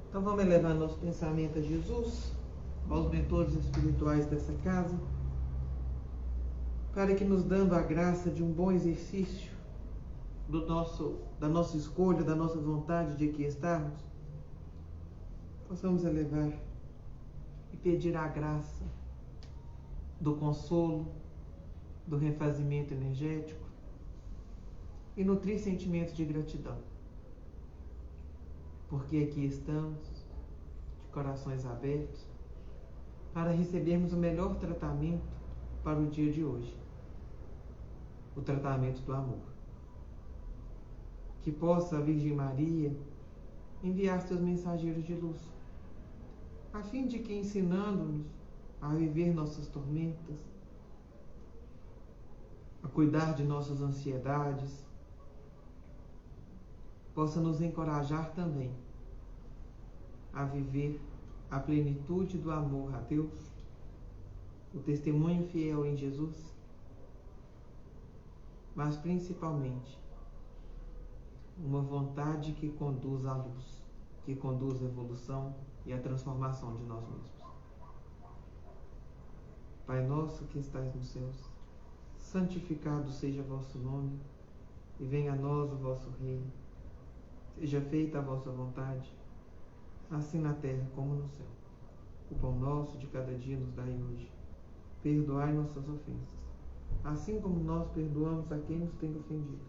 Então vamos elevar nosso pensamento a Jesus, aos mentores espirituais dessa casa, para que, nos dando a graça de um bom exercício da nossa escolha, da nossa vontade de aqui estarmos, possamos elevar e pedir a graça do consolo, do refazimento energético e nutrir sentimentos de gratidão, porque aqui estamos, de corações abertos, para recebermos o melhor tratamento para o dia de hoje, o tratamento do amor. Que possa a Virgem Maria enviar seus mensageiros de luz, a fim de que, ensinando-nos a viver nossas tormentas, a cuidar de nossas ansiedades, possa nos encorajar também a viver a plenitude do amor a Deus, o testemunho fiel em Jesus, mas principalmente uma vontade que conduz à luz, que conduz à evolução e à transformação de nós mesmos. Pai nosso que estais nos céus, santificado seja o vosso nome, e venha a nós o vosso reino. Seja feita a vossa vontade, assim na terra como no céu. O pão nosso de cada dia nos dai hoje. Perdoai nossas ofensas, assim como nós perdoamos a quem nos tem ofendido.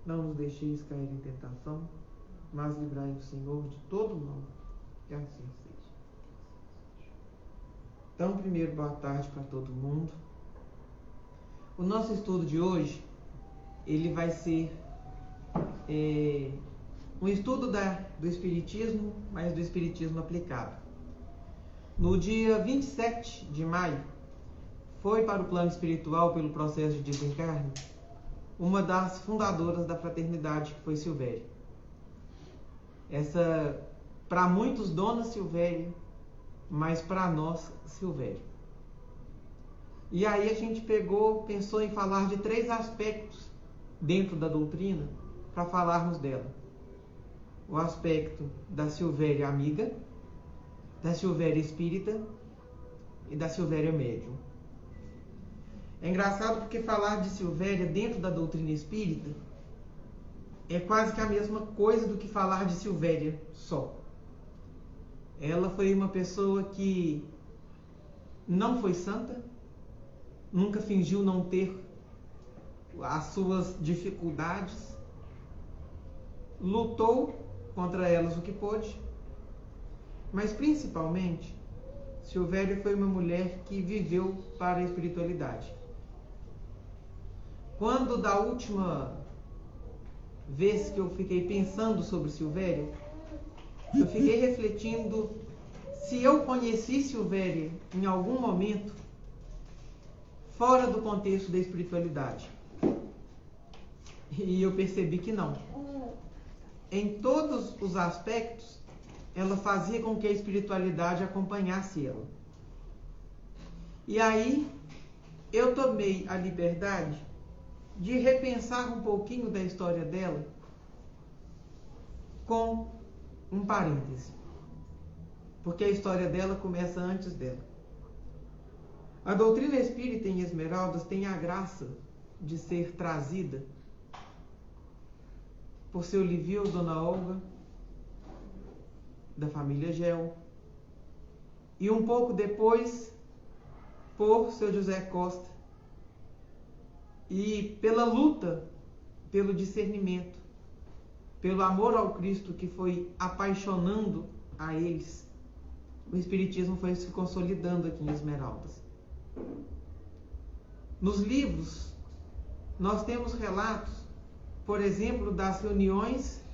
Não nos deixeis cair em tentação, mas livrai-nos, Senhor, de todo mal, que assim seja. Então, primeiro, boa tarde para todo mundo. O nosso estudo de hoje, ele vai ser um estudo do Espiritismo, mas do Espiritismo aplicado. No dia 27 de maio, foi para o plano espiritual, pelo processo de desencarne, uma das fundadoras da fraternidade, que foi Silvéria. Essa, para muitos, Dona Silvéria, mas para nós, Silvéria. E aí a gente pensou em falar de 3 aspectos dentro da doutrina para falarmos dela. O aspecto da Silvéria amiga, da Silvéria espírita e da Silvéria médium. É engraçado porque falar de Silvéria dentro da doutrina espírita é quase que a mesma coisa do que falar de Silvéria só. Ela foi uma pessoa que não foi santa, nunca fingiu não ter as suas dificuldades, lutou contra elas o que pôde, mas principalmente Silvéria foi uma mulher que viveu para a espiritualidade. Quando, da última vez que eu fiquei pensando sobre Silvéria, eu fiquei refletindo se eu conheci Silvéria em algum momento fora do contexto da espiritualidade. E eu percebi que não. Em todos os aspectos, ela fazia com que a espiritualidade acompanhasse ela. E aí, eu tomei a liberdade de repensar um pouquinho da história dela com um parêntese. Porque a história dela começa antes dela. A doutrina espírita em Esmeraldas tem a graça de ser trazida por seu Livio, Dona Olga, da família Gel, e um pouco depois por seu José Costa, e pela luta pelo discernimento, pelo amor ao Cristo que foi apaixonando a eles, o Espiritismo foi se consolidando aqui em Esmeraldas. Nos livros, nós temos relatos, por exemplo, das reuniões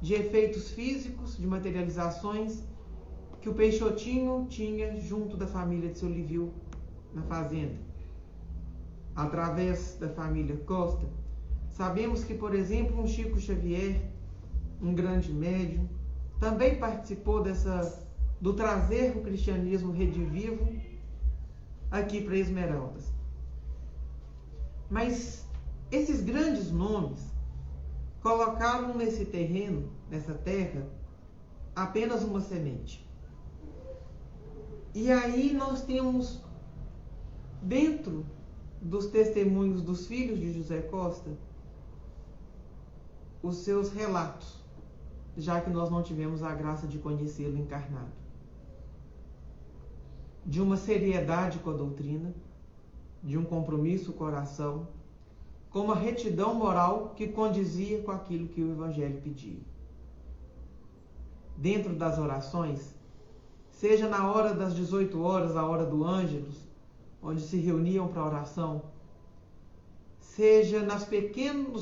de efeitos físicos, de materializações, que o Peixotinho tinha junto da família de seu Livio na fazenda. Através da família Costa, sabemos que, por exemplo, um Chico Xavier, um grande médium, também participou do trazer o cristianismo redivivo aqui para Esmeraldas. Mas esses grandes nomes colocaram nesse terreno, nessa terra, apenas uma semente. E aí nós temos, dentro dos testemunhos dos filhos de José Costa, os seus relatos, já que nós não tivemos a graça de conhecê-lo encarnado. De uma seriedade com a doutrina, de um compromisso com o coração, com uma retidão moral que condizia com aquilo que o Evangelho pedia. Dentro das orações, seja na hora das 18 horas, a hora do Ângelus, onde se reuniam para oração, seja nos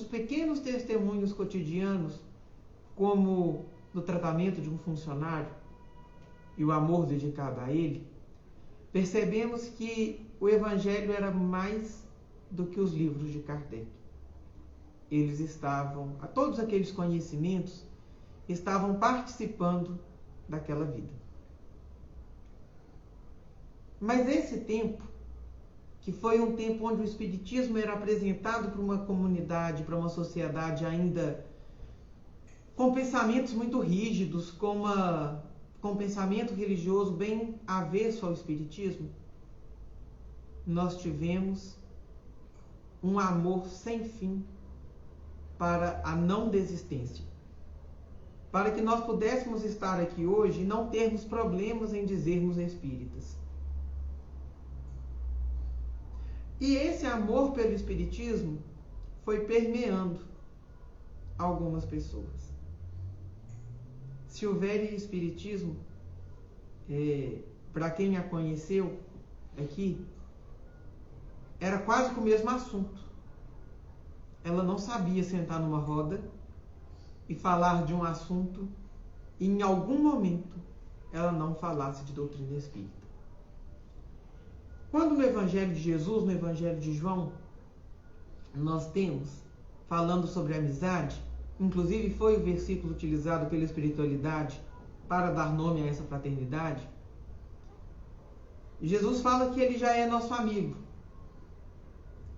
pequenos testemunhos cotidianos, como no tratamento de um funcionário e o amor dedicado a ele, percebemos que o Evangelho era mais do que os livros de Kardec. Eles estavam, todos aqueles conhecimentos estavam participando daquela vida. Mas esse tempo, que foi um tempo onde o Espiritismo era apresentado para uma comunidade, para uma sociedade ainda com pensamentos muito rígidos, com um pensamento religioso bem avesso ao Espiritismo, nós tivemos um amor sem fim para a não desistência. Para que nós pudéssemos estar aqui hoje e não termos problemas em dizermos espíritas. E esse amor pelo Espiritismo foi permeando algumas pessoas. Silvéria Espiritismo, para quem a conheceu aqui, era quase que o mesmo assunto. Ela não sabia sentar numa roda e falar de um assunto e em algum momento ela não falasse de doutrina espírita. Quando no Evangelho de Jesus, no Evangelho de João, nós temos, falando sobre amizade, inclusive foi o versículo utilizado pela espiritualidade para dar nome a essa fraternidade, Jesus fala que ele já é nosso amigo.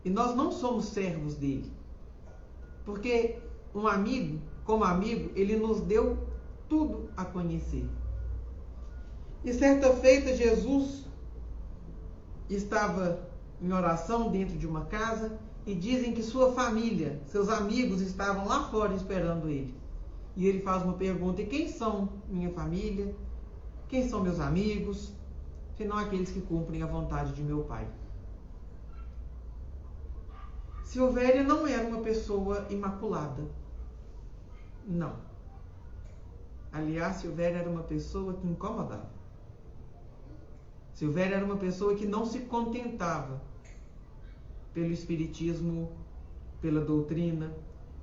E nós não somos servos dele. Porque um amigo, como amigo, ele nos deu tudo a conhecer. E certa feita, Jesus estava em oração dentro de uma casa e dizem que sua família, seus amigos estavam lá fora esperando ele. E ele faz uma pergunta: e quem são minha família? Quem são meus amigos? Senão aqueles que cumprem a vontade de meu Pai. Silvéria não era uma pessoa imaculada. Não. Aliás, Silvéria era uma pessoa que incomodava. Silvéria era uma pessoa que não se contentava pelo Espiritismo, pela doutrina,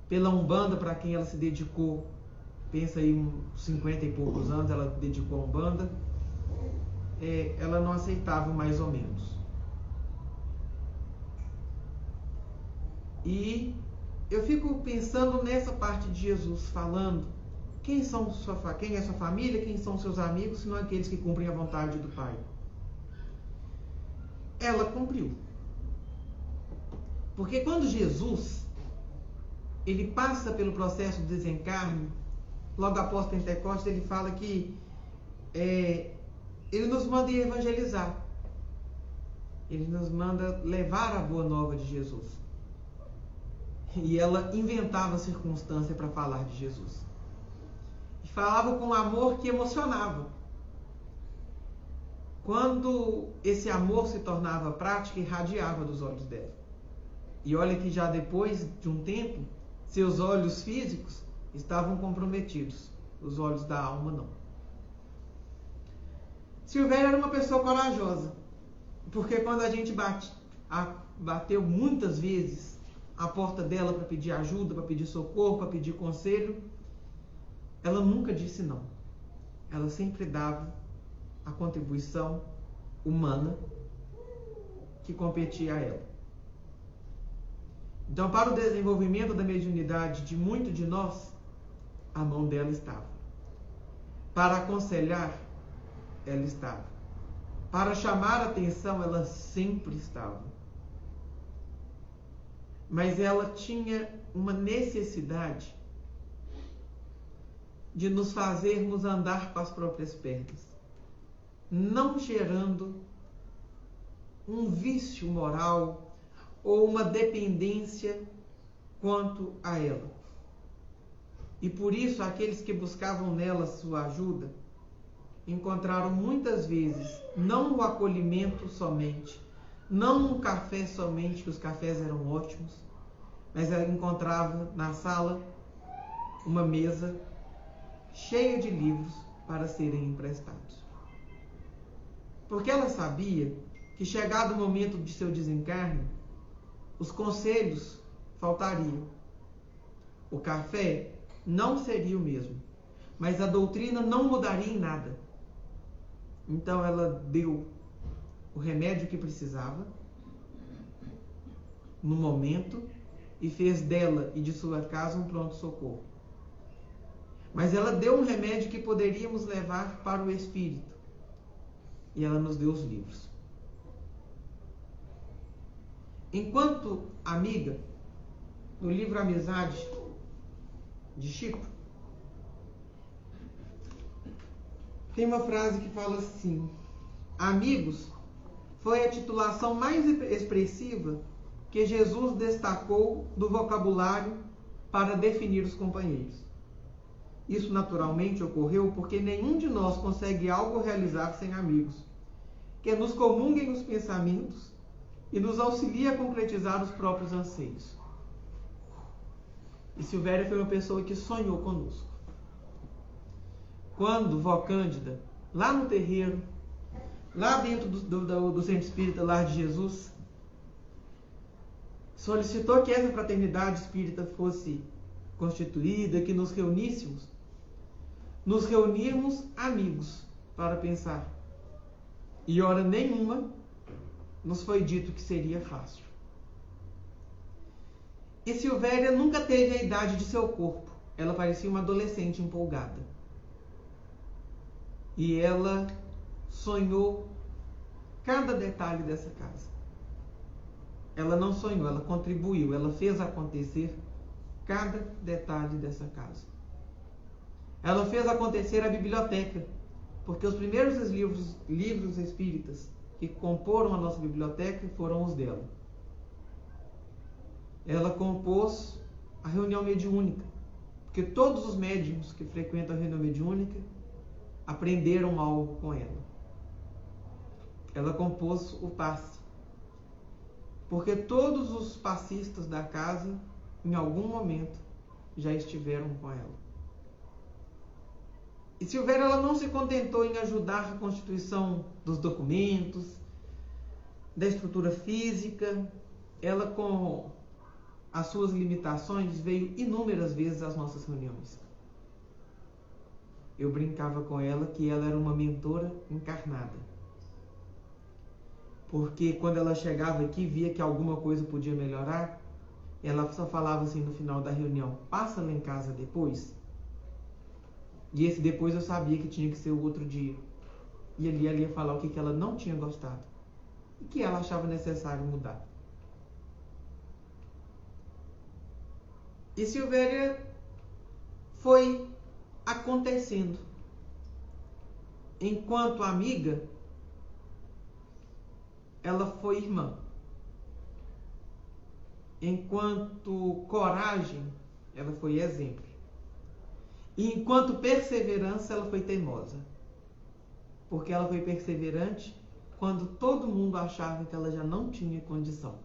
pela Umbanda, para quem ela se dedicou. Pensa aí, uns 50 e poucos anos ela dedicou a Umbanda. Ela não aceitava mais ou menos. E eu fico pensando nessa parte de Jesus falando: quem é sua família, quem são seus amigos, senão aqueles que cumprem a vontade do Pai. Ela cumpriu. Porque quando Jesus ele passa pelo processo do desencarne, logo após Pentecostes, ele fala que ele nos manda evangelizar. Ele nos manda levar a boa nova de Jesus. E ela inventava circunstância para falar de Jesus. E falava com um amor que emocionava. Quando esse amor se tornava prática, irradiava dos olhos dela. E olha que já depois de um tempo, seus olhos físicos estavam comprometidos. Os olhos da alma não. Silvéria era uma pessoa corajosa. Porque quando a gente bateu muitas vezes a porta dela para pedir ajuda, para pedir socorro, para pedir conselho, ela nunca disse não. Ela sempre dava a contribuição humana que competia a ela. Então, para o desenvolvimento da mediunidade de muito de nós, a mão dela estava. Para aconselhar, ela estava. Para chamar a atenção, ela sempre estava. Mas ela tinha uma necessidade de nos fazermos andar com as próprias pernas, não gerando um vício moral ou uma dependência quanto a ela. E por isso aqueles que buscavam nela sua ajuda encontraram muitas vezes não o acolhimento somente, não um café somente, que os cafés eram ótimos, mas ela encontrava na sala uma mesa cheia de livros para serem emprestados. Porque ela sabia que, chegado o momento de seu desencarne, os conselhos faltariam. O café não seria o mesmo, mas a doutrina não mudaria em nada. Então ela deu o remédio que precisava no momento e fez dela e de sua casa um pronto-socorro. Mas ela deu um remédio que poderíamos levar para o espírito, e ela nos deu os livros. Enquanto amiga, no livro Amizade, de Chico, tem uma frase que fala assim: amigos foi a titulação mais expressiva que Jesus destacou do vocabulário para definir os companheiros. Isso naturalmente ocorreu porque nenhum de nós consegue algo realizar sem amigos, que nos comunguem os pensamentos e nos auxilia a concretizar os próprios anseios. E Silvéria foi uma pessoa que sonhou conosco. Quando Vó Cândida, lá no terreiro, lá dentro do Centro Espírita Lar de Jesus, solicitou que essa fraternidade espírita fosse constituída, que nos reuníssemos, nos reunirmos amigos para pensar. E hora nenhuma nos foi dito que seria fácil. E Silvéria nunca teve a idade de seu corpo. Ela parecia uma adolescente empolgada. E ela sonhou cada detalhe dessa casa. Ela não sonhou, ela contribuiu, ela fez acontecer cada detalhe dessa casa. Ela fez acontecer a biblioteca, porque os primeiros livros espíritas que comporam a nossa biblioteca foram os dela. Ela compôs a reunião mediúnica, porque todos os médiuns que frequentam a reunião mediúnica aprenderam algo com ela. Ela compôs o passe, porque todos os passistas da casa, em algum momento, já estiveram com ela. E Silvéria, ela não se contentou em ajudar a constituição dos documentos, da estrutura física. Ela, com as suas limitações, veio inúmeras vezes às nossas reuniões. Eu brincava com ela que ela era uma mentora encarnada. Porque quando ela chegava aqui, via que alguma coisa podia melhorar, ela só falava assim no final da reunião: passa lá em casa depois. E esse depois eu sabia que tinha que ser o outro dia. E ali ela ia falar o que ela não tinha gostado e que ela achava necessário mudar. E Silvéria foi acontecendo. Enquanto amiga, ela foi irmã. Enquanto coragem, ela foi exemplo. E enquanto perseverança, ela foi teimosa. Porque ela foi perseverante quando todo mundo achava que ela já não tinha condição.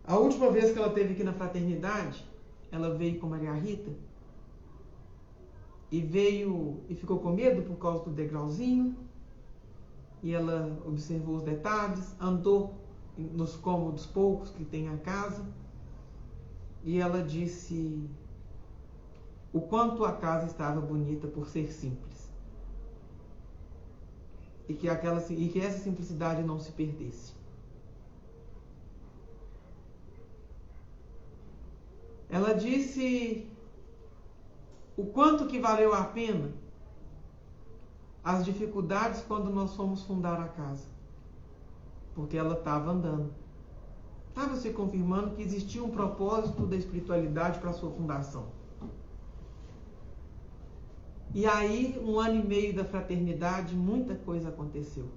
A última vez que ela esteve aqui na fraternidade, ela veio com Maria Rita e ficou com medo por causa do degrauzinho. E ela observou os detalhes, andou nos cômodos poucos que tem a casa, e ela disse o quanto a casa estava bonita por ser simples, e que essa simplicidade não se perdesse. Ela disse o quanto que valeu a pena as dificuldades quando nós fomos fundar a casa, porque ela estava andando, estava se confirmando que existia um propósito da espiritualidade para a sua fundação. E aí, 1 ano e meio da fraternidade, muita coisa aconteceu.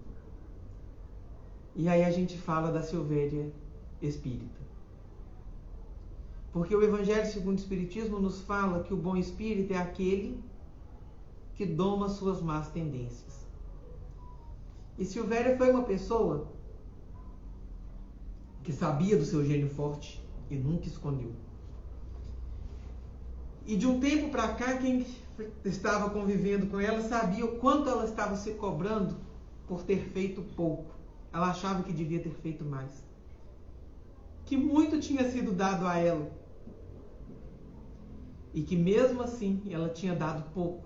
E aí a gente fala da Silvéria espírita. Porque o Evangelho segundo o Espiritismo nos fala que o bom espírito é aquele que doma suas más tendências. E Silvéria foi uma pessoa que sabia do seu gênio forte e nunca escondeu. E de um tempo para cá, quem estava convivendo com ela sabia o quanto ela estava se cobrando por ter feito pouco. Ela achava que devia ter feito mais. Que muito tinha sido dado a ela. E que mesmo assim ela tinha dado pouco.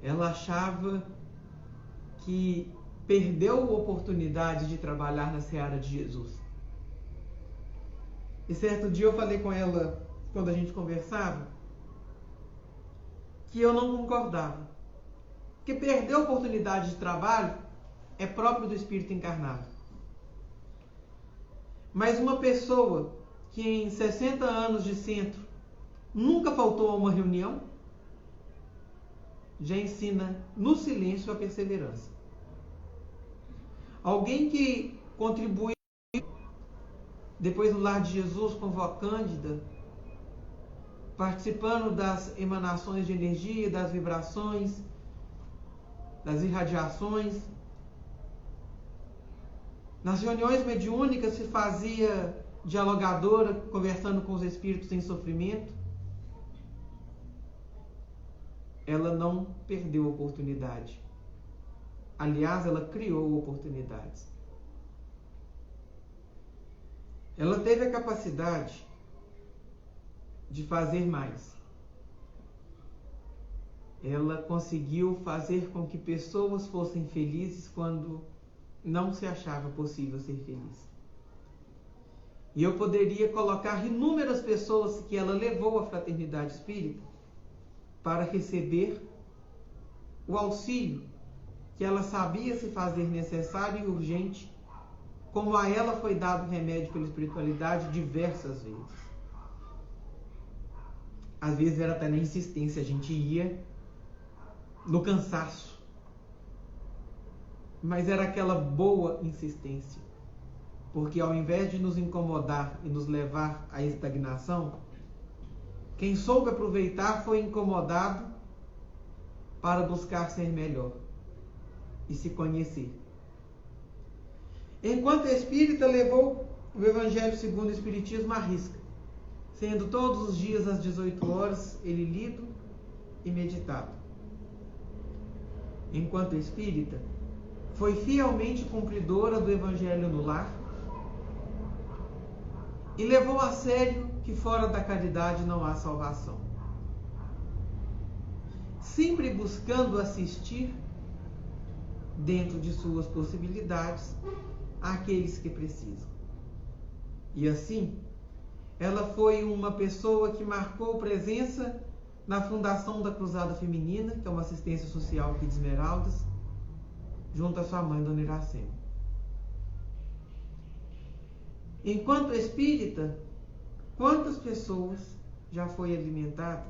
Ela achava que perdeu a oportunidade de trabalhar na seara de Jesus. E certo dia eu falei com ela, quando a gente conversava, que eu não concordava. Que perder a oportunidade de trabalho é próprio do espírito encarnado. Mas uma pessoa que em 60 anos de centro nunca faltou a uma reunião, já ensina no silêncio a perseverança. Alguém que contribui depois no Lar de Jesus com Vó Cândida, participando das emanações de energia, das vibrações, das irradiações. Nas reuniões mediúnicas se fazia dialogadora, conversando com os espíritos em sofrimento. Ela não perdeu a oportunidade. Aliás, ela criou oportunidades. Ela teve a capacidade de fazer mais. Ela conseguiu fazer com que pessoas fossem felizes quando não se achava possível ser feliz. E eu poderia colocar inúmeras pessoas que ela levou à fraternidade espírita para receber o auxílio que ela sabia se fazer necessário e urgente, como a ela foi dado remédio pela espiritualidade diversas vezes. Às vezes era até na insistência, a gente ia no cansaço. Mas era aquela boa insistência. Porque ao invés de nos incomodar e nos levar à estagnação, quem soube aproveitar foi incomodado para buscar ser melhor e se conhecer. Enquanto espírita, levou o Evangelho segundo o Espiritismo à risca, sendo todos os dias às 18 horas ele lido e meditado. Enquanto espírita, foi fielmente cumpridora do Evangelho no lar e levou a sério que fora da caridade não há salvação. Sempre buscando assistir, dentro de suas possibilidades, àqueles que precisam. E assim, ela foi uma pessoa que marcou presença na fundação da Cruzada Feminina, que é uma assistência social aqui de Esmeraldas, junto à sua mãe, Dona Iracema. Enquanto espírita, quantas pessoas já foi alimentada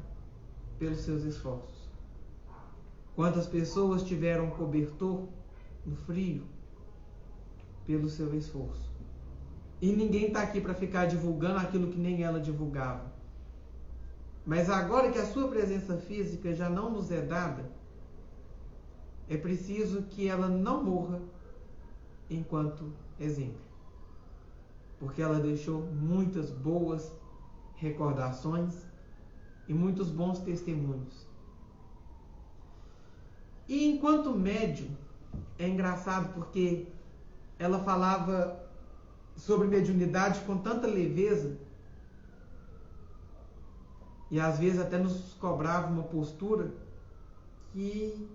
pelos seus esforços? Quantas pessoas tiveram cobertor no frio pelo seu esforço? E ninguém está aqui para ficar divulgando aquilo que nem ela divulgava. Mas agora que a sua presença física já não nos é dada, é preciso que ela não morra enquanto exemplo. Porque ela deixou muitas boas recordações e muitos bons testemunhos. E enquanto médium, é engraçado porque ela falava sobre mediunidade com tanta leveza e às vezes até nos cobrava uma postura que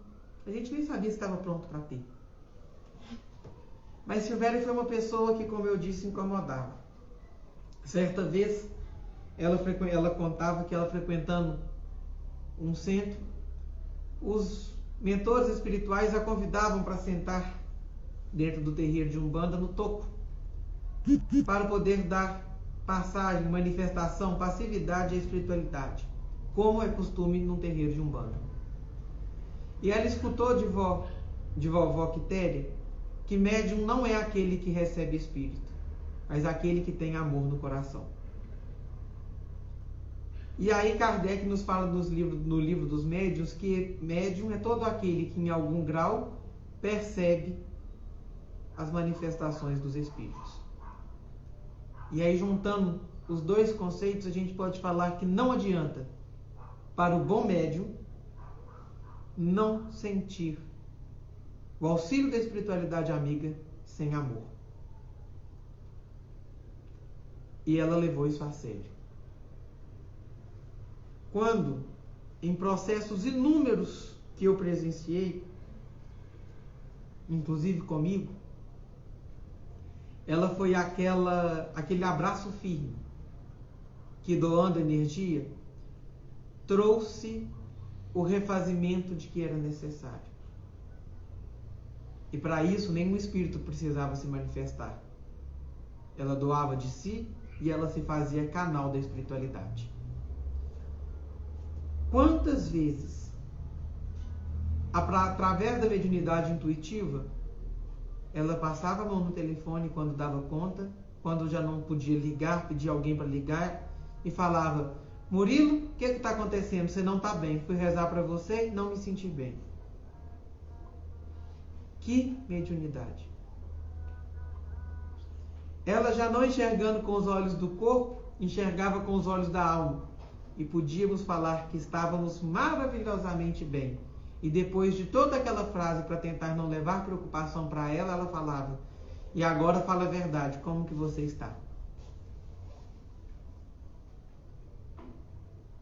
a gente nem sabia se estava pronto para ter. Mas Silvéria foi uma pessoa que, como eu disse, incomodava. Certa vez, ela contava que ela frequentando um centro, os mentores espirituais a convidavam para sentar dentro do terreiro de Umbanda no toco, para poder dar passagem, manifestação, passividade à espiritualidade. como é costume num terreiro de Umbanda. E ela escutou de vovó Quitéria, que médium não é aquele que recebe espírito, mas aquele que tem amor no coração. E aí Kardec nos fala no livro dos médiuns que médium é todo aquele que em algum grau percebe as manifestações dos espíritos. E aí, juntando os dois conceitos, a gente pode falar que não adianta para o bom médium não sentir o auxílio da espiritualidade amiga sem amor. E ela levou isso a sério. Quando, em processos inúmeros que eu presenciei, inclusive comigo, ela foi aquele abraço firme que, doando energia, trouxe o refazimento de que era necessário. E para isso, nenhum espírito precisava se manifestar. Ela doava de si e ela se fazia canal da espiritualidade. Quantas vezes, através da mediunidade intuitiva, ela passava a mão no telefone quando dava conta, quando já não podia ligar, pedia alguém para ligar, e falava: Murilo, o que está acontecendo? Você não está bem. Fui rezar para você e não me senti bem. Que mediunidade! Ela, já não enxergando com os olhos do corpo, enxergava com os olhos da alma. E podíamos falar que estávamos maravilhosamente bem. E depois de toda aquela frase para tentar não levar preocupação para ela, ela falava: e agora fala a verdade, como que você está?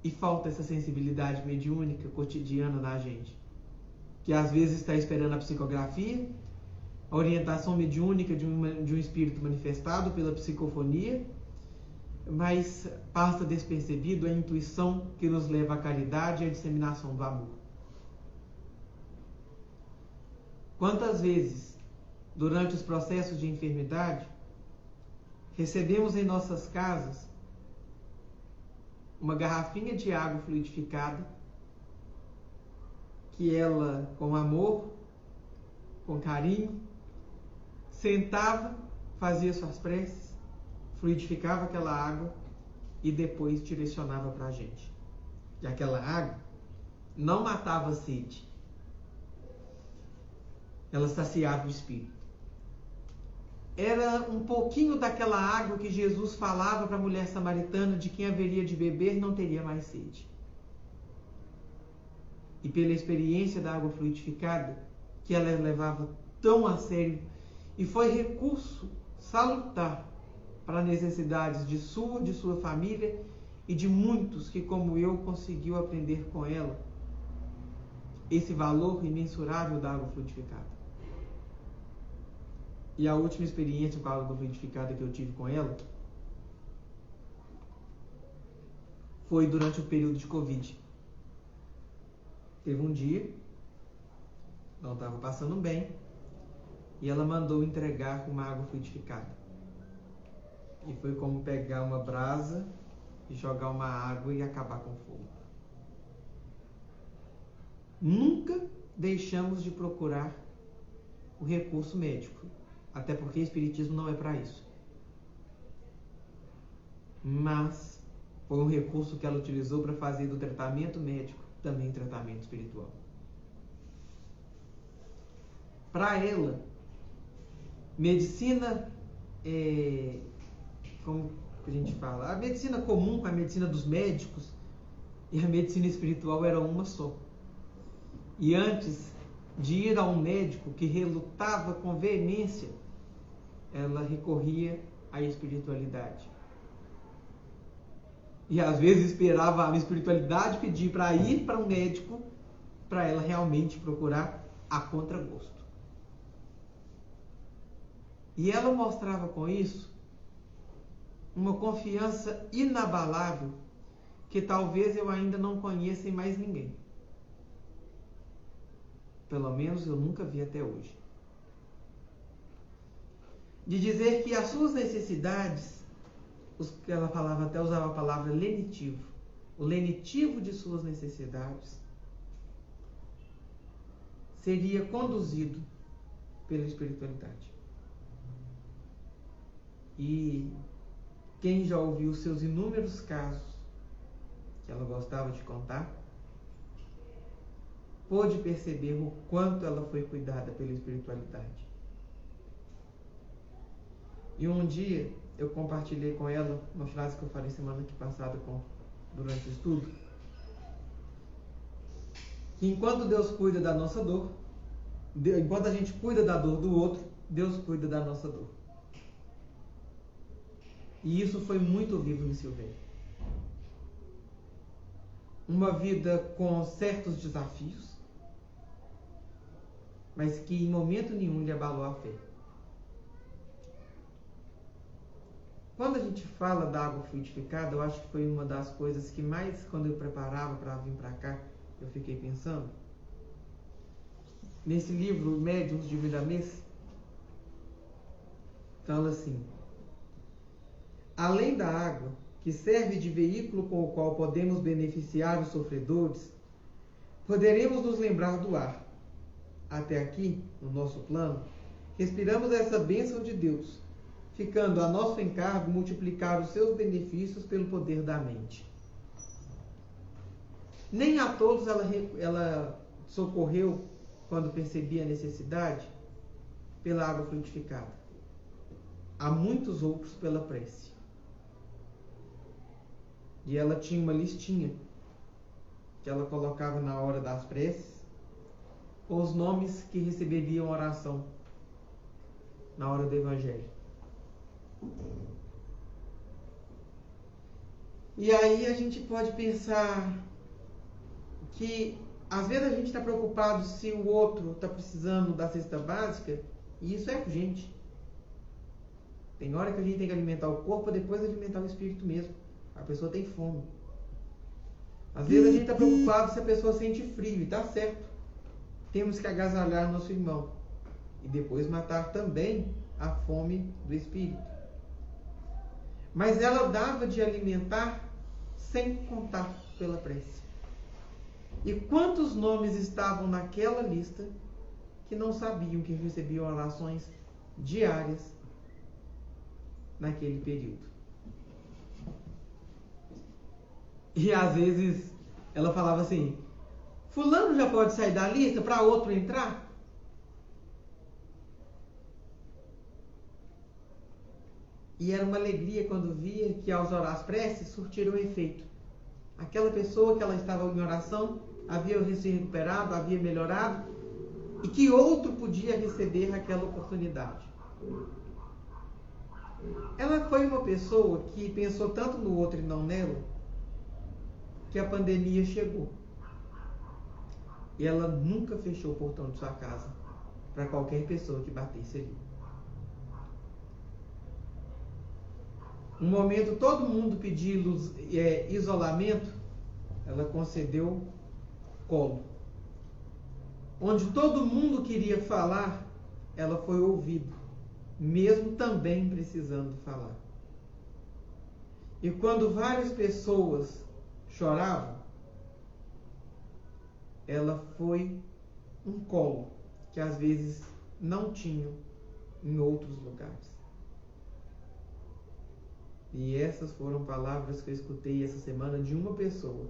E falta essa sensibilidade mediúnica cotidiana na gente, que às vezes está esperando a psicografia, a orientação mediúnica de um espírito manifestado pela psicofonia, mas passa despercebido a intuição que nos leva à caridade e à disseminação do amor. Quantas vezes, durante os processos de enfermidade, recebemos em nossas casas uma garrafinha de água fluidificada, que ela, com amor, com carinho, sentava, fazia suas preces, fluidificava aquela água e depois direcionava para a gente. E aquela água não matava a sede, ela saciava o espírito. Era um pouquinho daquela água que Jesus falava para a mulher samaritana, de quem haveria de beber não teria mais sede. E pela experiência da água fluidificada, que ela levava tão a sério, e foi recurso salutar para necessidades de sua família e de muitos que, como eu, conseguiu aprender com ela esse valor imensurável da água fluidificada. E a última experiência com a água fluidificada que eu tive com ela foi durante o período de Covid. Teve um dia, não estava passando bem, e ela mandou entregar uma água fluidificada. E foi como pegar uma brasa e jogar uma água e acabar com o fogo. Nunca deixamos de procurar o recurso médico, até porque o espiritismo não é para isso. Mas foi um recurso que ela utilizou para fazer do tratamento médico também tratamento espiritual. Para ela, medicina, como a gente fala, a medicina comum com a medicina dos médicos e a medicina espiritual era uma só. E antes de ir a um médico que relutava com veemência, ela recorria à espiritualidade. E às vezes esperava a espiritualidade pedir para ir para um médico, para ela realmente procurar a contragosto. E ela mostrava com isso uma confiança inabalável que talvez eu ainda não conheça em mais ninguém. Pelo menos eu nunca vi até hoje. De dizer que as suas necessidades, ela falava, até usava a palavra lenitivo, o lenitivo de suas necessidades, seria conduzido pela espiritualidade. E quem já ouviu seus inúmeros casos que ela gostava de contar, pôde perceber o quanto ela foi cuidada pela espiritualidade. E um dia eu compartilhei com ela uma frase que eu falei semana passada durante o estudo, que enquanto Deus cuida da nossa dor, enquanto a gente cuida da dor do outro, Deus cuida da nossa dor. E isso foi muito vivo em Silvério. Uma vida com certos desafios, mas que em momento nenhum lhe abalou a fé. Quando a gente fala da água fluidificada, eu acho que foi uma das coisas que mais, quando eu preparava para vir para cá, eu fiquei pensando. Nesse livro, Médiuns de Viramês, fala assim: além da água, que serve de veículo com o qual podemos beneficiar os sofredores, poderemos nos lembrar do ar. Até aqui, no nosso plano, respiramos essa bênção de Deus, ficando a nosso encargo multiplicar os seus benefícios pelo poder da mente. Nem a todos ela socorreu, quando percebia a necessidade, pela água fluidificada. A muitos outros pela prece. E ela tinha uma listinha que ela colocava na hora das preces, os nomes que receberiam oração na hora do Evangelho. E aí a gente pode pensar que às vezes a gente está preocupado se o outro está precisando da cesta básica, e isso é urgente. Tem hora que a gente tem que alimentar o corpo, depois alimentar o espírito mesmo. A pessoa tem fome. Às vezes a gente está preocupado se a pessoa sente frio, e está certo. Temos que agasalhar nosso irmão e depois matar também a fome do espírito. Mas ela dava de alimentar sem contar pela prece. E quantos nomes estavam naquela lista que não sabiam que recebiam orações diárias naquele período? E às vezes ela falava assim: fulano já pode sair da lista para outro entrar? E era uma alegria quando via que ao orar as preces surtiram efeito. Aquela pessoa que ela estava em oração havia se recuperado, havia melhorado, e que outro podia receber aquela oportunidade. Ela foi uma pessoa que pensou tanto no outro e não nela, que a pandemia chegou. E ela nunca fechou o portão de sua casa para qualquer pessoa que batesse ali. Um momento todo mundo pedindo isolamento, ela concedeu colo. Onde todo mundo queria falar, ela foi ouvida, mesmo também precisando falar. E quando várias pessoas choravam, ela foi um colo que às vezes não tinham em outros lugares. E essas foram palavras que eu escutei essa semana de uma pessoa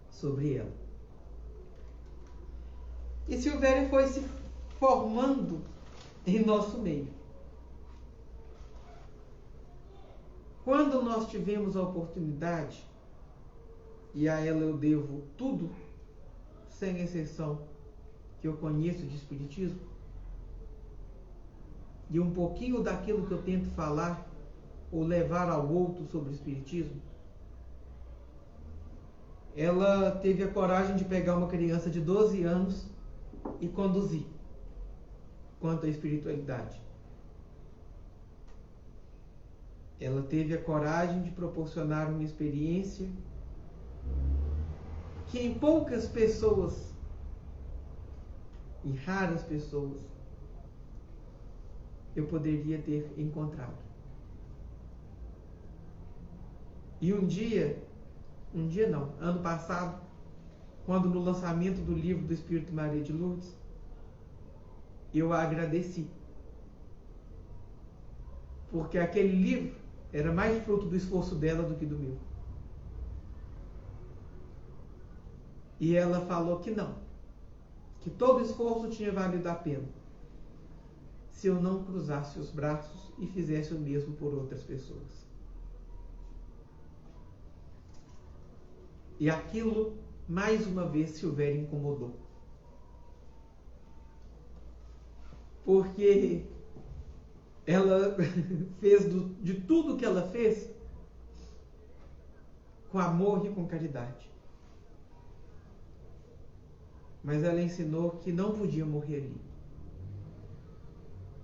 sobre ela. E Silvério foi se formando em nosso meio. Quando nós tivemos a oportunidade, e a ela eu devo tudo, sem exceção, que eu conheço de espiritismo, e um pouquinho daquilo que eu tento falar ou levar ao outro sobre o espiritismo, ela teve a coragem de pegar uma criança de 12 anos e conduzir quanto à espiritualidade. Ela teve a coragem de proporcionar uma experiência que em poucas pessoas, em raras pessoas, eu poderia ter encontrado. E ano passado, quando no lançamento do livro do Espírito Maria de Lourdes, eu a agradeci. Porque aquele livro era mais fruto do esforço dela do que do meu. E ela falou que não, que todo esforço tinha valido a pena se eu não cruzasse os braços e fizesse o mesmo por outras pessoas. E aquilo, mais uma vez, Silvéria incomodou. Porque ela fez de tudo que ela fez com amor e com caridade. Mas ela ensinou que não podia morrer ali.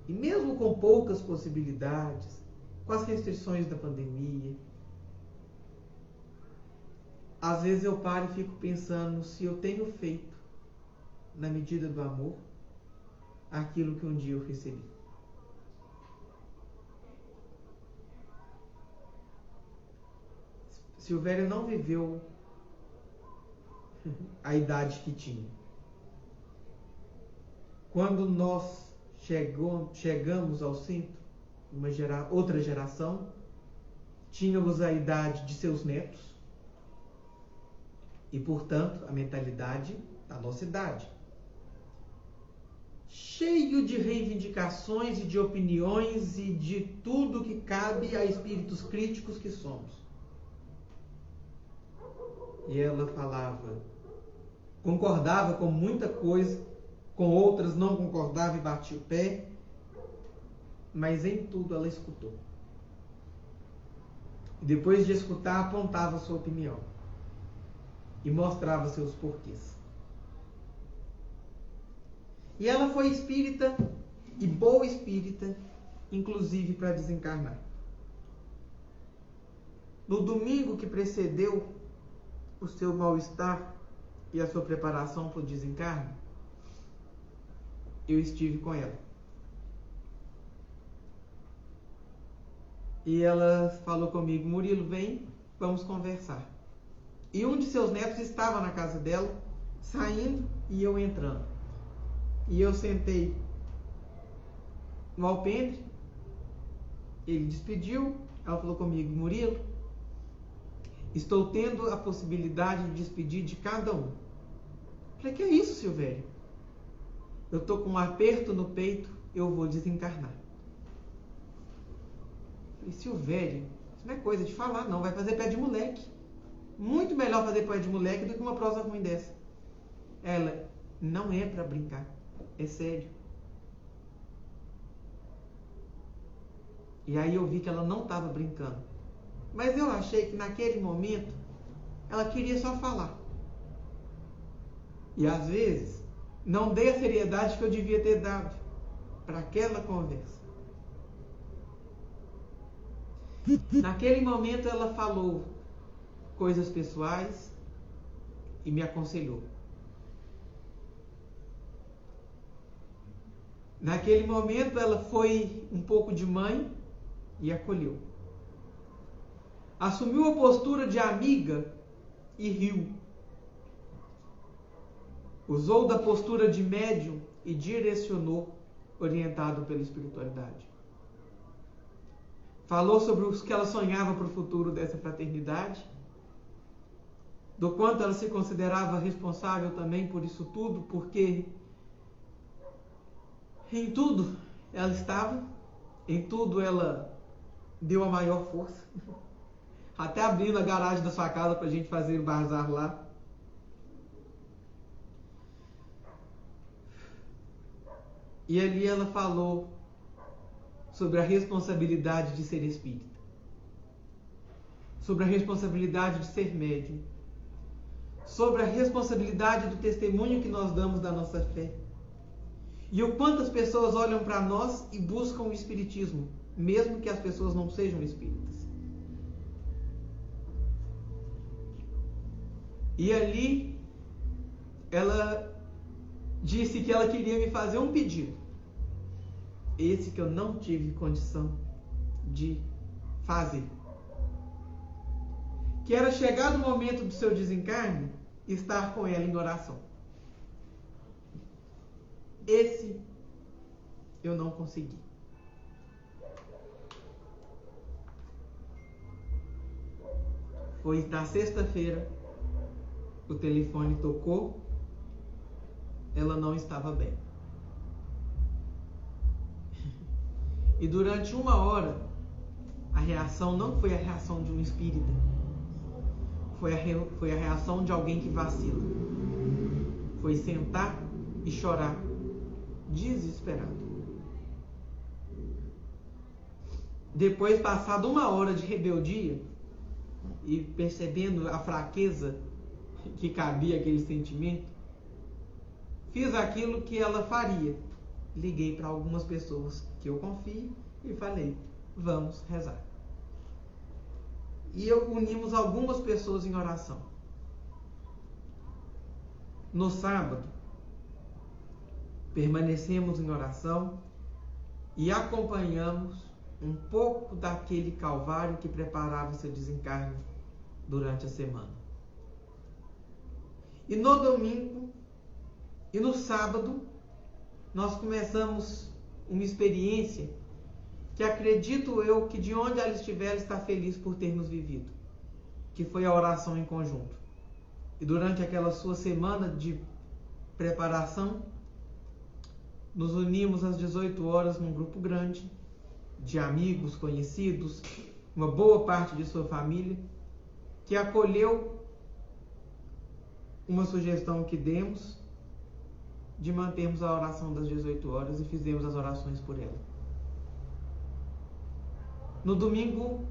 E mesmo com poucas possibilidades, com as restrições da pandemia, às vezes eu paro e fico pensando se eu tenho feito, na medida do amor, aquilo que um dia eu recebi. Silvéria não viveu a idade que tinha. Quando nós chegamos ao centro, outra geração, tínhamos a idade de seus netos e, portanto, a mentalidade da nossa idade. Cheio de reivindicações e de opiniões e de tudo que cabe a espíritos críticos que somos. E ela falava, concordava com muita coisa, com outras não concordava e batia o pé, mas em tudo ela escutou. E depois de escutar, apontava sua opinião e mostrava seus porquês. E ela foi espírita e boa espírita, inclusive para desencarnar. No domingo que precedeu o seu mal-estar e a sua preparação para o desencarne, eu estive com ela. E ela falou comigo, Murilo, vem, vamos conversar. E um de seus netos estava na casa dela, saindo e eu entrando. E eu sentei no alpendre, ele despediu, ela falou comigo, Murilo, estou tendo a possibilidade de despedir de cada um. Falei, que é isso, Silvéria? Eu estou com um aperto no peito, eu vou desencarnar. Falei, Silvéria, isso não é coisa de falar, não. Vai fazer pé de moleque. Muito melhor fazer pé de moleque do que uma prosa ruim dessa. Ela, não é para brincar. É sério. E aí eu vi que ela não estava brincando. Mas eu achei que naquele momento ela queria só falar. E às vezes não dei a seriedade que eu devia ter dado para aquela conversa. Naquele momento ela falou coisas pessoais e me aconselhou. Naquele momento ela foi um pouco de mãe e acolheu. Assumiu a postura de amiga e riu. Usou da postura de médium e direcionou, orientado pela espiritualidade. Falou sobre o que ela sonhava para o futuro dessa fraternidade, do quanto ela se considerava responsável também por isso tudo, porque em tudo ela estava, em tudo ela deu a maior força, até abrindo a garagem da sua casa para a gente fazer o bazar lá. E ali ela falou sobre a responsabilidade de ser espírita, sobre a responsabilidade de ser médium, sobre a responsabilidade do testemunho que nós damos da nossa fé. E o quanto as pessoas olham para nós e buscam o espiritismo, mesmo que as pessoas não sejam espíritas. E ali ela disse que ela queria me fazer um pedido. Esse que eu não tive condição de fazer. que era chegado o momento do seu desencarne, estar com ela em oração. Esse eu não consegui. Foi na sexta-feira, o telefone tocou, ela não estava bem. E durante 1 hora, a reação não foi a reação de um espírita, foi a reação de alguém que vacila. Foi sentar e chorar, desesperado. Depois, passada 1 hora de rebeldia, e percebendo a fraqueza que cabia aquele sentimento, fiz aquilo que ela faria. Liguei para algumas pessoas que eu confio e falei: vamos rezar. E unimos algumas pessoas em oração. No sábado, permanecemos em oração e acompanhamos um pouco daquele calvário que preparava seu desencarne durante a semana. E no domingo e no sábado, nós começamos uma experiência que acredito eu que de onde ela estiver, ela está feliz por termos vivido, que foi a oração em conjunto. E durante aquela sua semana de preparação, nos unimos às 18 horas num grupo grande, de amigos, conhecidos, uma boa parte de sua família, que acolheu uma sugestão que demos de mantermos a oração das 18 horas e fizemos as orações por ela. No domingo,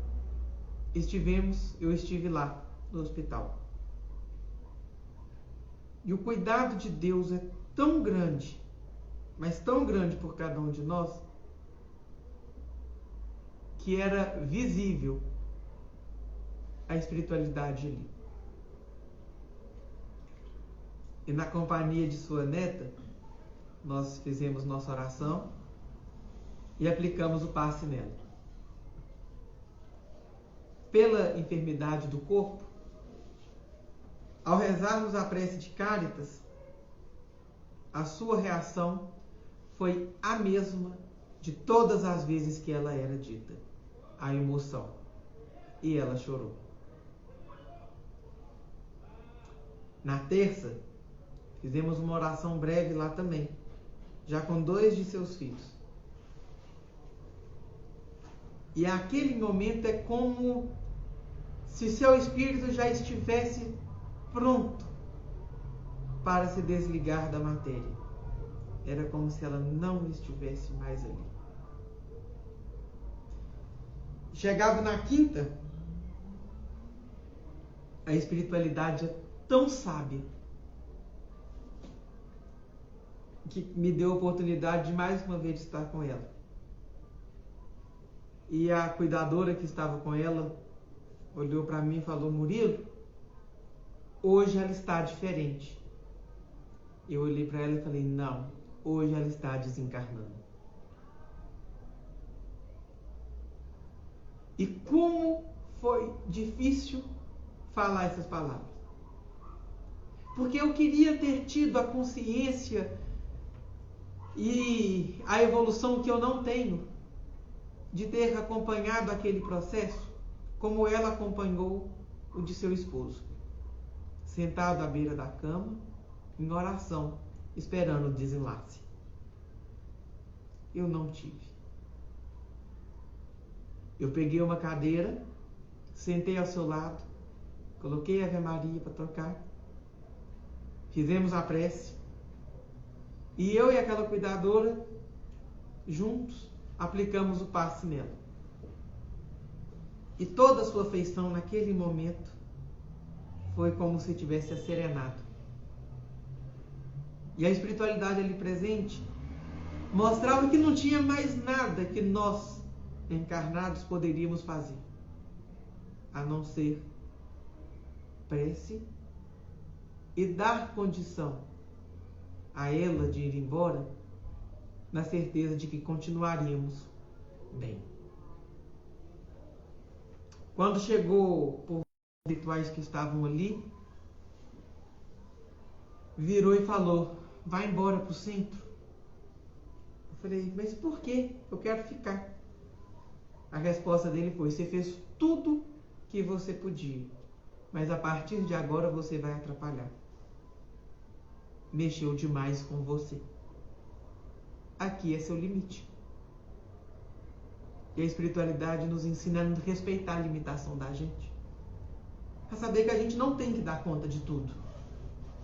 eu estive lá, no hospital. E o cuidado de Deus é tão grande, mas tão grande por cada um de nós, que era visível a espiritualidade ali. E na companhia de sua neta, nós fizemos nossa oração e aplicamos o passe nela. Pela enfermidade do corpo, ao rezarmos a prece de Cáritas, a sua reação foi a mesma de todas as vezes que ela era dita: a emoção. E ela chorou. Na terça, fizemos uma oração breve lá também, já com 2 de seus filhos. E aquele momento é como se seu espírito já estivesse pronto para se desligar da matéria. Era como se ela não estivesse mais ali. Chegado na quinta, a espiritualidade é tão sábia que me deu a oportunidade de mais uma vez estar com ela. E a cuidadora que estava com ela olhou para mim e falou: Murilo, hoje ela está diferente. Eu olhei para ela e falei: não, hoje ela está desencarnando. E como foi difícil falar essas palavras. Porque eu queria ter tido a consciência e a evolução que eu não tenho, de ter acompanhado aquele processo como ela acompanhou o de seu esposo, sentado à beira da cama, em oração, esperando o desenlace. Eu não tive. Eu peguei uma cadeira, sentei ao seu lado, coloquei a Ave Maria para tocar, fizemos a prece, e eu e aquela cuidadora, juntos, aplicamos o passe nela. E toda a sua feição naquele momento foi como se tivesse acerenado. E a espiritualidade ali presente mostrava que não tinha mais nada que nós, encarnados, poderíamos fazer, a não ser prece e dar condição a ela de ir embora, na certeza de que continuaríamos bem. Quando chegou por rituais que estavam ali, virou e falou: vai embora para o centro. Eu falei: mas por quê? Eu quero ficar. A resposta dele foi: você fez tudo que você podia, mas a partir de agora você vai atrapalhar. Mexeu demais com você. Aqui é seu limite. E a espiritualidade nos ensina a respeitar a limitação da gente. A saber que a gente não tem que dar conta de tudo,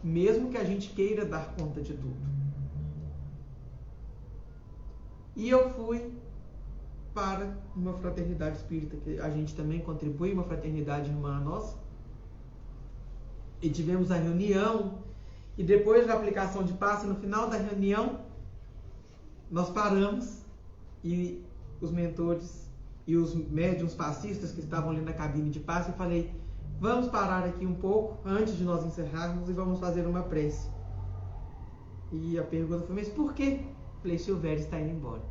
mesmo que a gente queira dar conta de tudo. E eu fui para uma fraternidade espírita, que a gente também contribui, uma fraternidade irmã nossa. E tivemos a reunião, e depois da aplicação de passe, no final da reunião, nós paramos, e os mentores e os médiuns passistas que estavam ali na cabine de passe, eu falei: vamos parar aqui um pouco, antes de nós encerrarmos, e vamos fazer uma prece. E a pergunta foi: mas por quê? Eu falei: Silvério está indo embora.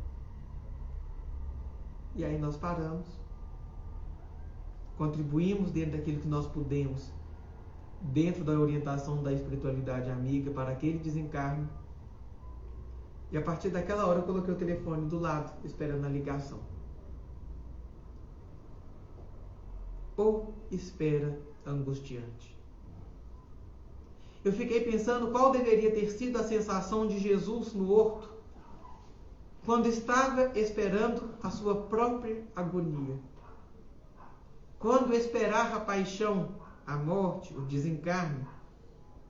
E aí nós paramos, contribuímos dentro daquilo que nós pudemos, dentro da orientação da espiritualidade amiga para aquele desencarne. E a partir daquela hora eu coloquei o telefone do lado, esperando a ligação. Ou espera angustiante. Eu fiquei pensando qual deveria ter sido a sensação de Jesus no horto, quando estava esperando a sua própria agonia. Quando esperar a paixão, a morte, o desencarne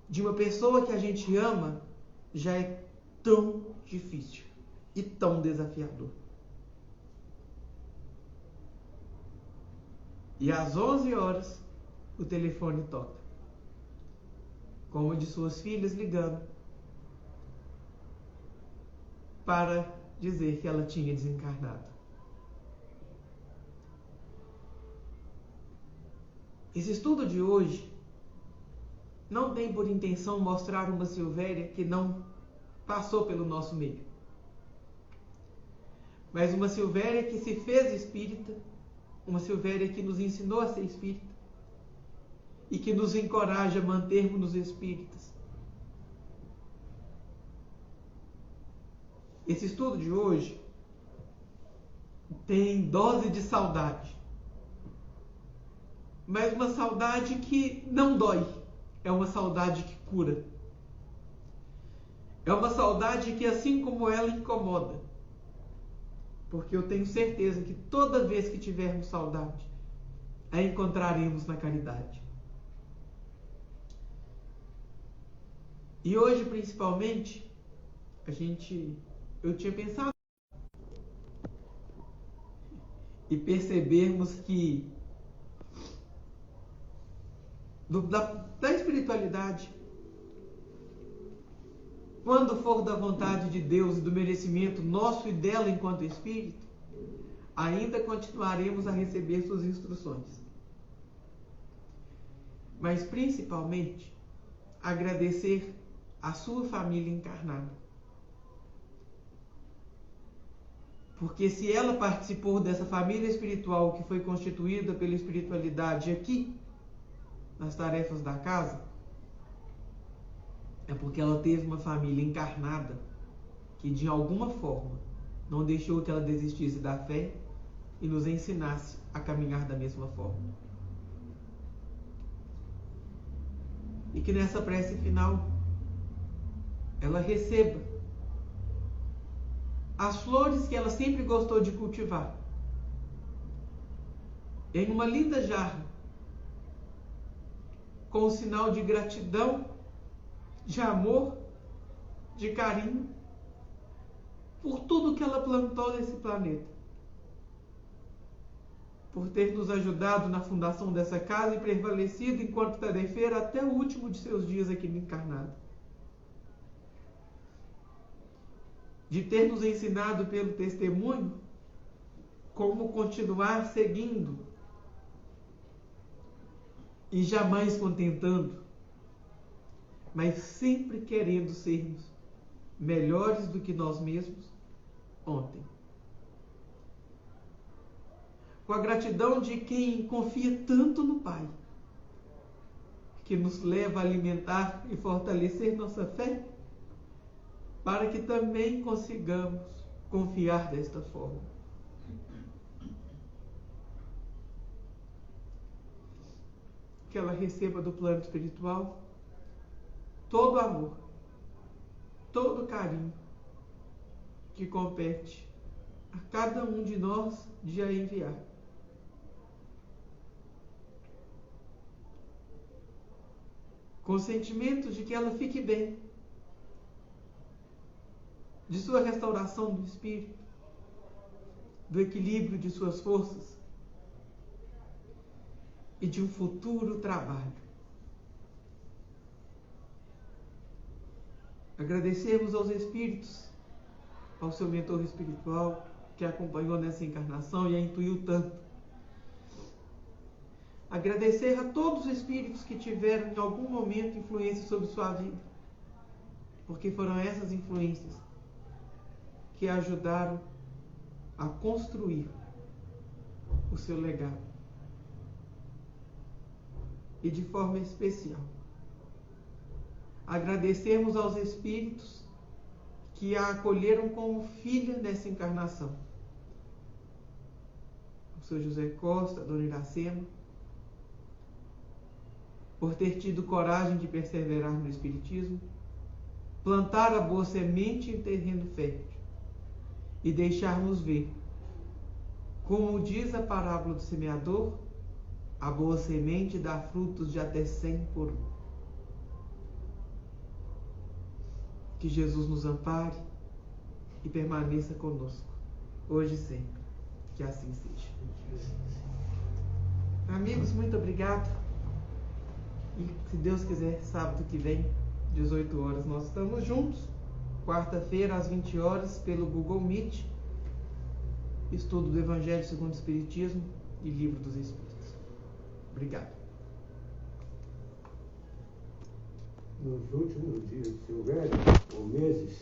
de uma pessoa que a gente ama já é tão difícil e tão desafiador. E às 11 horas o telefone toca, com uma de suas filhas ligando para dizer que ela tinha desencarnado. Esse estudo de hoje não tem por intenção mostrar uma Silvéria que não passou pelo nosso meio, mas uma Silvéria que se fez espírita, uma Silvéria que nos ensinou a ser espírita e que nos encoraja a mantermos-nos espíritas. Esse estudo de hoje tem dose de saudade, mas uma saudade que não dói, é uma saudade que cura. É uma saudade que, assim como ela, incomoda. Porque eu tenho certeza que toda vez que tivermos saudade, a encontraremos na caridade. E hoje, principalmente, eu tinha pensado e percebermos que da espiritualidade, quando for da vontade de Deus e do merecimento nosso e dela enquanto espírito, ainda continuaremos a receber suas instruções. Mas principalmente, agradecer a sua família encarnada. Porque se ela participou dessa família espiritual que foi constituída pela espiritualidade aqui, nas tarefas da casa, é porque ela teve uma família encarnada que de alguma forma não deixou que ela desistisse da fé e nos ensinasse a caminhar da mesma forma. E que nessa prece final ela receba as flores que ela sempre gostou de cultivar em uma linda jarra, com o sinal de gratidão, de amor, de carinho por tudo que ela plantou nesse planeta, por ter nos ajudado na fundação dessa casa e prevalecido enquanto tarefeira até o último de seus dias aqui no encarnado, de ter nos ensinado pelo testemunho como continuar seguindo e jamais contentando, mas sempre querendo sermos melhores do que nós mesmos ontem. Com a gratidão de quem confia tanto no Pai, que nos leva a alimentar e fortalecer nossa fé, para que também consigamos confiar desta forma. Que ela receba do plano espiritual todo amor, todo carinho que compete a cada um de nós de a enviar. Com sentimento de que ela fique bem, de sua restauração do espírito, do equilíbrio de suas forças e de um futuro trabalho. Agradecemos aos espíritos, ao seu mentor espiritual que a acompanhou nessa encarnação e a intuiu tanto. Agradecer a todos os espíritos que tiveram em algum momento influência sobre sua vida, porque foram essas influências que ajudaram a construir o seu legado. E de forma especial, agradecermos aos espíritos que a acolheram como filha nessa encarnação. O Sr. José Costa, a Dona Iracema, por ter tido coragem de perseverar no espiritismo, plantar a boa semente em terreno fértil e deixar-nos ver, como diz a parábola do semeador, a boa semente dá frutos de até 100 por um. Que Jesus nos ampare e permaneça conosco, hoje e sempre. Que assim seja. Amigos, muito obrigado. E se Deus quiser, sábado que vem, 18 horas, nós estamos juntos. Quarta-feira, às 20 horas, pelo Google Meet. Estudo do Evangelho segundo o Espiritismo e Livro dos Espíritos. Obrigado. Nos últimos dias de Silvério, ou meses,